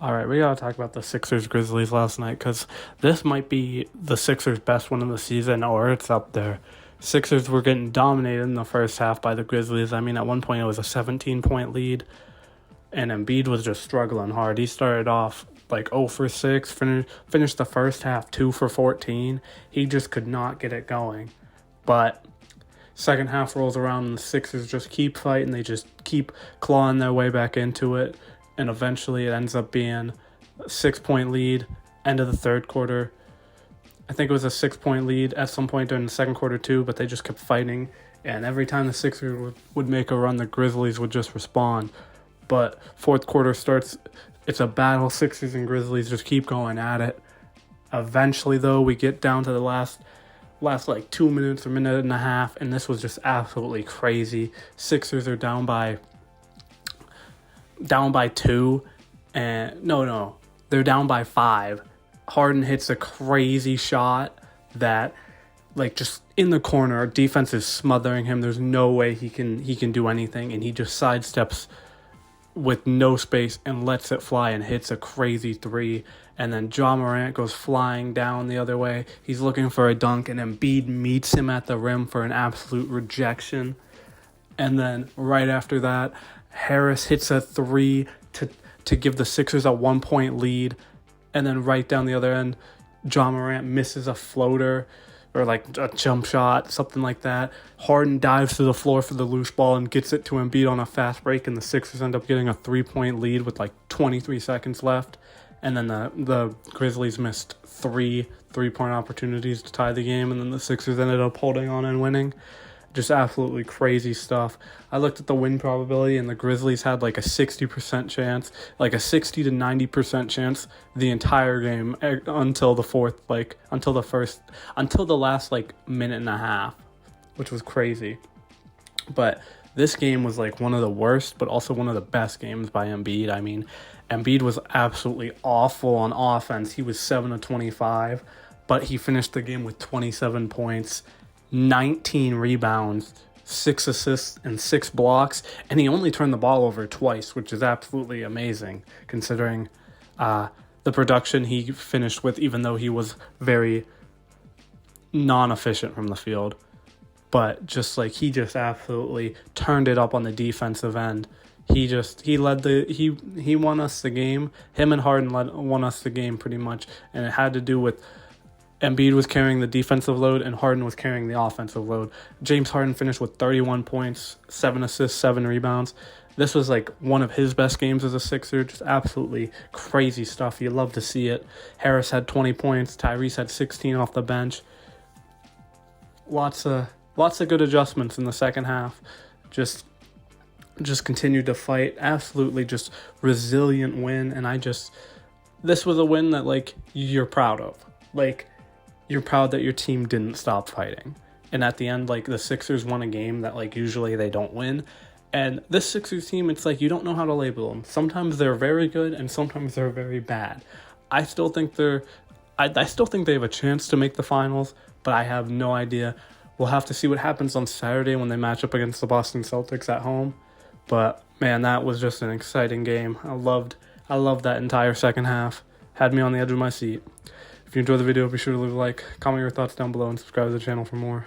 All right, we got to talk about the Sixers Grizzlies last night because this might be the Sixers' best one of the season, or it's up there. Sixers were getting dominated in the first half by the Grizzlies. I mean, at one point it was a 17-point lead, and Embiid was just struggling hard. He started off like 0 for 6, finished the first half 2 for 14. He just could not get it going. But second half rolls around and the Sixers just keep fighting. They just keep clawing their way back into it. And eventually it ends up being a 6-point lead, end of the third quarter. I think it was a 6-point lead at some point during the second quarter too, but they just kept fighting. And every time the Sixers would make a run, the Grizzlies would just respond. But fourth quarter starts, it's a battle. Sixers and Grizzlies just keep going at it. Eventually, though, we get down to the last like 2 minutes or minute and a half, and this was just absolutely crazy. Sixers are down by 2, and no, they're down by 5. Harden hits a crazy shot that, like, just in the corner, our defense is smothering him. There's no way he can do anything, and he just sidesteps with no space and lets it fly and hits a crazy 3. And then Ja Morant goes flying down the other way. He's looking for a dunk, and Embiid meets him at the rim for an absolute rejection. And then right after that, Harris hits a 3 to give the Sixers a 1-point lead. And then right down the other end, Ja Morant misses a floater or like a jump shot, something like that. Harden dives to the floor for the loose ball and gets it to Embiid on a fast break, and the Sixers end up getting a 3-point lead with like 23 seconds left. And then the Grizzlies missed 3 3-point opportunities to tie the game, and then the Sixers ended up holding on and winning. Just absolutely crazy stuff. I looked at the win probability, and the Grizzlies had like a 60% chance, like a 60 to 90% chance the entire game until the last like minute and a half, which was crazy. But this game was like one of the worst, but also one of the best games by Embiid. I mean, Embiid was absolutely awful on offense. He was 7 of 25, but he finished the game with 27 points, 19 rebounds, 6 assists, and 6 blocks, and he only turned the ball over twice, which is absolutely amazing considering the production he finished with, even though he was very non-efficient from the field. But just like he just absolutely turned it up on the defensive end. He won us the game. Him and Harden won us the game pretty much, and it had to do with Embiid was carrying the defensive load and Harden was carrying the offensive load. James Harden finished with 31 points, 7 assists, 7 rebounds. This was like one of his best games as a Sixer. Just absolutely crazy stuff. You love to see it. Harris had 20 points. Tyrese had 16 off the bench. Lots of good adjustments in the second half. Just continued to fight. Absolutely just resilient win. And this was a win that like you're proud of. Like, you're proud that your team didn't stop fighting. And at the end, like, the Sixers won a game that like usually they don't win. And this Sixers team, it's like you don't know how to label them. Sometimes they're very good and sometimes they're very bad. I still think they have a chance to make the finals, but I have no idea. We'll have to see what happens on Saturday when they match up against the Boston Celtics at home. But man, that was just an exciting game. I loved that entire second half. Had me on the edge of my seat. If you enjoyed the video, be sure to leave a like, comment your thoughts down below, and subscribe to the channel for more.